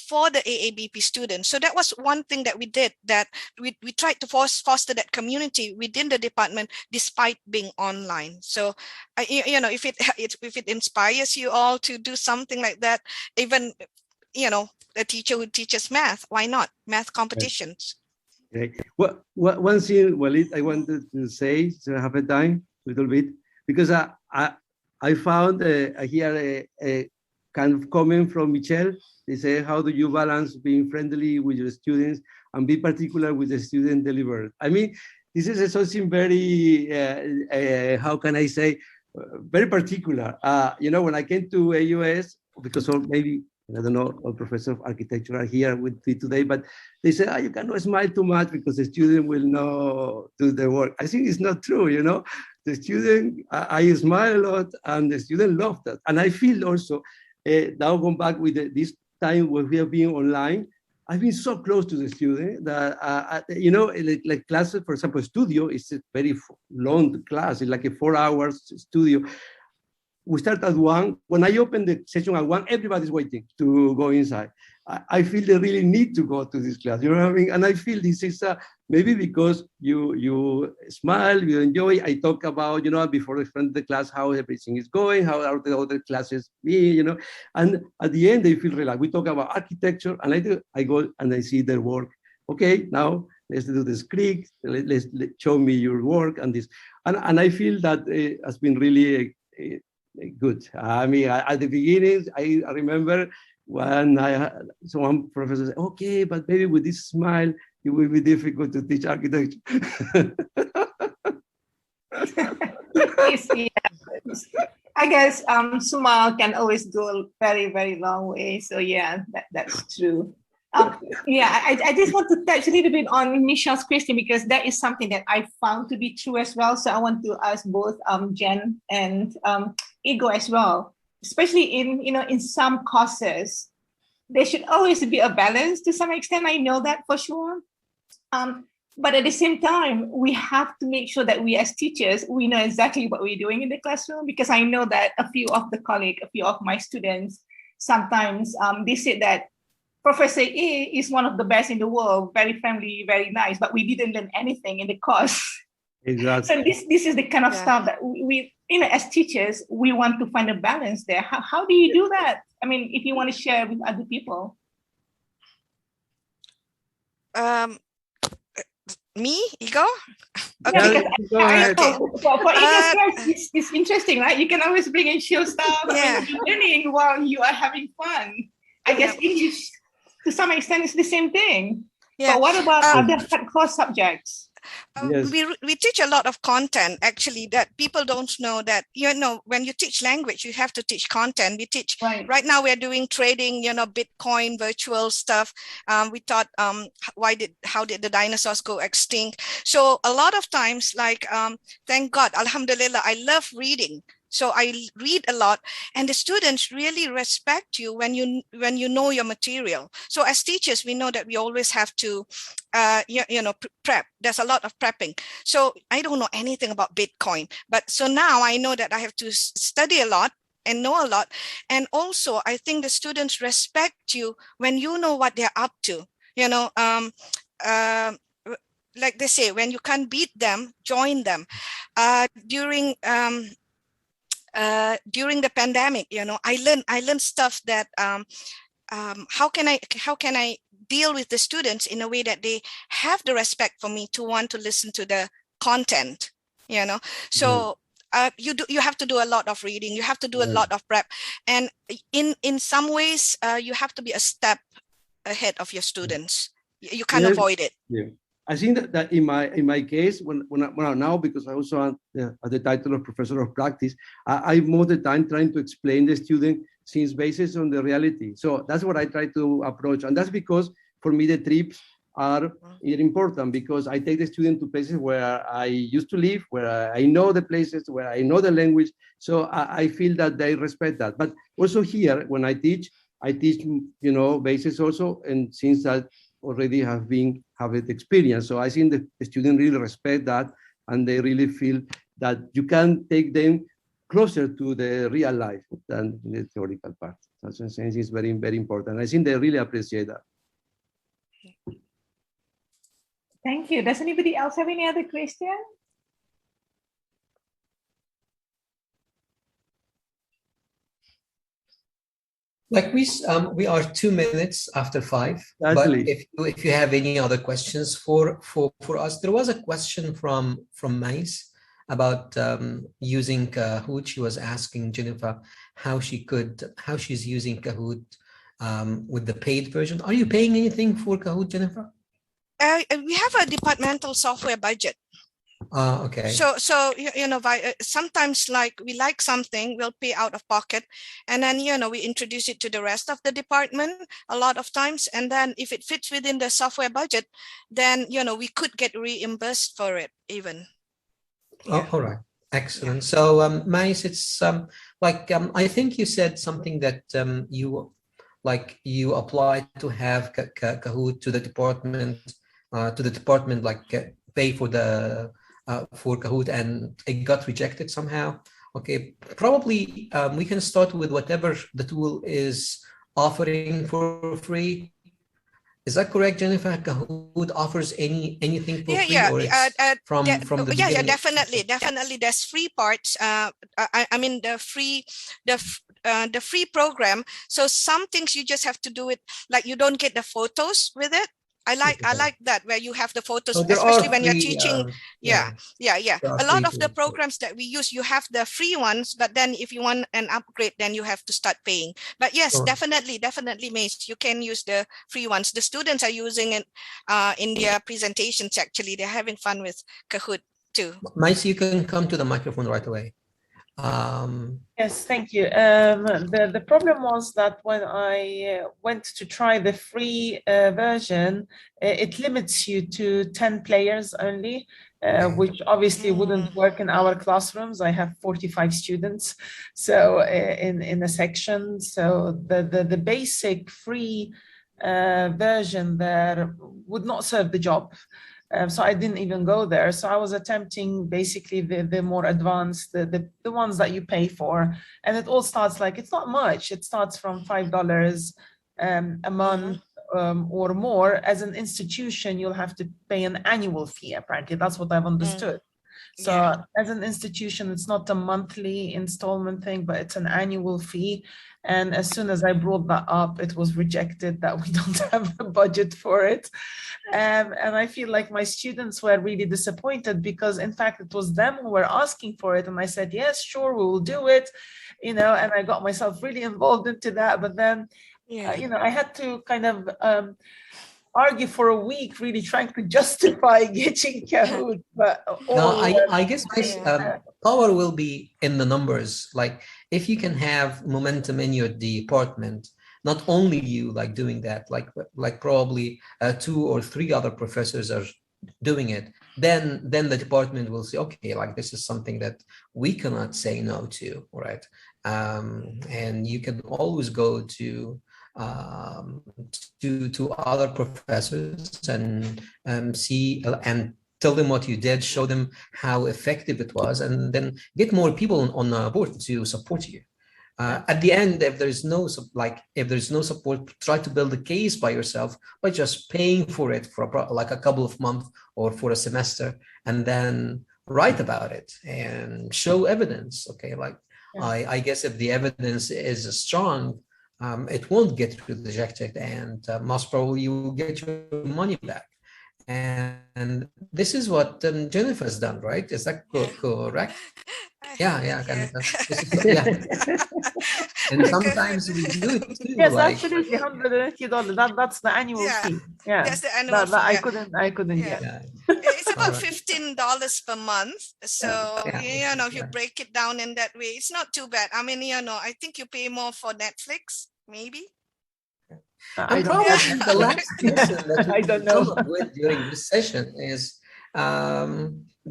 for the AABP students. So that was one thing that we did, that we tried to foster that community within the department despite being online. So if it inspires you all to do something like that, even a teacher who teaches math, why not math competitions? Okay. Well, one thing, Walid, I wanted to say, so I have a time a little bit, because I found here a kind of comment from Michelle. They say, how do you balance being friendly with your students and be particular with the student delivered? I mean, this is something very, how can I say, very particular. When I came to AUS, because maybe, I don't know, all professors of architecture are here with me today, but they say, you cannot smile too much because the student will not do the work. I think it's not true, The student, I smile a lot and the student love that. And I feel also, now going back with this time when we have been online, I've been so close to the student that, like classes, for example, studio is a very long class. It's like a 4 hours studio. We start at 1. When I open the session at 1, everybody's waiting to go inside. I feel they really need to go to this class. You know what I mean? And I feel this is maybe because you smile, you enjoy. I talk about, before the front of the class, how everything is going, how are the other classes be, And at the end, they feel relaxed. We talk about architecture, and I go and I see their work. Okay, now let's do the script. Let's show me your work and this. And I feel that it has been really good. I mean, at the beginning, I remember when someone professor said, okay, but maybe with this smile, it will be difficult to teach architecture. I guess smile can always go a very, very long way. So yeah, that's true. I just want to touch a little bit on Michelle's question, because that is something that I found to be true as well. So I want to ask both Jen and Igor as well, especially in some courses, there should always be a balance to some extent. I know that for sure. But at the same time, we have to make sure that we as teachers, we know exactly what we're doing in the classroom, because I know that a few of my students, sometimes they said that Professor A is one of the best in the world, very friendly, very nice, but we didn't learn anything in the course. Exactly. So this is the kind of stuff that we as teachers, we want to find a balance there. How do you do that? I mean, if you want to share with other people. Me, Igor? Okay. Yeah, for Igor, it's interesting, right? You can always bring in show stuff. Yeah. You're learning while you are having fun. I guess English, to some extent, is the same thing. Yeah. But what about other hardcore subjects? Yes. We teach a lot of content, actually, that people don't know that, when you teach language, you have to teach content. We teach, right now we're doing trading, Bitcoin, virtual stuff. We taught how did the dinosaurs go extinct? So a lot of times, like, thank God, Alhamdulillah, I love reading. So I read a lot, and the students really respect you when you know your material. So as teachers, we know that we always have to, prep. There's a lot of prepping. So I don't know anything about Bitcoin, but so now I know that I have to study a lot and know a lot. And also, I think the students respect you when you know what they're up to. Like they say, when you can't beat them, join them. During the pandemic, I learned stuff that how can I deal with the students in a way that they have the respect for me to want to listen to the content, you know. So you have to do a lot of reading, you have to do a lot of prep, and in some ways you have to be a step ahead of your students. You can't avoid it. I think that in my case, when now, because I also am at the title of professor of practice, I most of the time trying to explain the student things based on the reality. So that's what I try to approach, and that's because for me the trips are important, because I take the student to places where I used to live, where I know the places, where I know the language. So I feel that they respect that. But also here, when I teach, you know, basis also, and things that already have it experience. So I think the students really respect that, and they really feel that you can take them closer to the real life than the theoretical part. That's in sense is very, very important. I think they really appreciate that. Thank you. Does anybody else have any other question? Like we are 2 minutes after 5. Actually. But if you have any other questions for us, there was a question from Mais about using Kahoot. She was asking Jennifer how she's using Kahoot with the paid version. Are you paying anything for Kahoot, Jennifer? We have a departmental software budget. Okay. So you know, sometimes like we like something, we'll pay out of pocket, and then you know we introduce it to the rest of the department a lot of times, and then if it fits within the software budget, then you know we could get reimbursed for it even. Oh, all right, excellent. So Mais, it's I think you said something that you applied to have Kahoot to the department pay for the for Kahoot, and it got rejected somehow. Okay, probably we can start with whatever the tool is offering for free. Is that correct, Jennifer? Kahoot offers anything for free, or from the beginning? Yeah, definitely. There's free parts. I mean the free program. So some things you just have to do it, like you don't get the photos with it. I like that, where you have the photos, especially when you're teaching. Yeah. A lot of the programs that we use, you have the free ones, but then if you want an upgrade, then you have to start paying. But yes, definitely, Mace, you can use the free ones. The students are using it in their presentations. Actually, they're having fun with Kahoot too. Mace, you can come to the microphone right away. Yes, thank you. The problem was that when I went to try the free version, it limits you to 10 players only, which obviously wouldn't work in our classrooms. I have 45 students, so in a section. So the basic free version there would not serve the job. So I didn't even go there. So I was attempting basically the more advanced, the ones that you pay for. And it all starts like, it's not much. It starts from $5 a month or more. As an institution, you'll have to pay an annual fee, apparently. That's what I've understood. So as an institution, it's not a monthly installment thing, but it's an annual fee. And as soon as I brought that up, it was rejected that we don't have a budget for it. And I feel like my students were really disappointed, because in fact, it was them who were asking for it. And I said, yes, sure, we will do it, you know, and I got myself really involved into that. But then, you know, I had to kind of argue for a week, really trying to justify getting Kahoot. But no, I guess power will be in the numbers. Like if you can have momentum in your department, not only you like doing that, like probably 2 or 3 other professors are doing it, then the department will say, okay, like this is something that we cannot say no to, right? And you can always go to other professors and see and tell them what you did, show them how effective it was, and then get more people on board to support you. At the end, if there's no support, try to build a case by yourself by just paying for it for like a couple of months or for a semester, and then write about it and show evidence. Okay, like I guess if the evidence is strong, it won't get rejected, and most probably you will get your money back. And this is what Jennifer's done, right? Is that correct? Yeah, yeah. And sometimes we do it too. Yes, like, absolutely, $180. That's the annual fee. Yeah, that's the annual fee. I couldn't get. It's about $15 per month. So if you break it down in that way, it's not too bad. I mean, I think you pay more for Netflix, maybe. And probably the last lesson that I don't know. come up with during this session is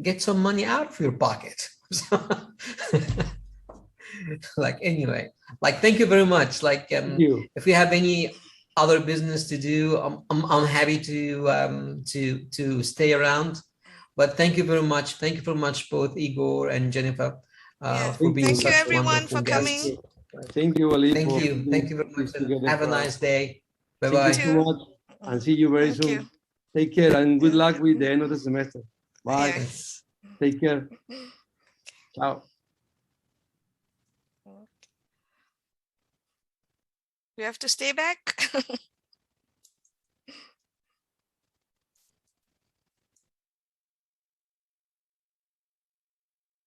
get some money out of your pocket. Like, anyway, like, thank you very much. Like, if you have any other business to do, I'm happy to stay around. But thank you very much. Thank you very much, both Igor and Jennifer, for being such everyone wonderful for guests. coming. Thank you, Ali. Thank you. Thank you very much. And have a nice day. Bye-bye. Thank you so much, and see you very soon. Take care, and good luck with the end of the semester. Bye. Yes. Take care. Ciao. We have to stay back.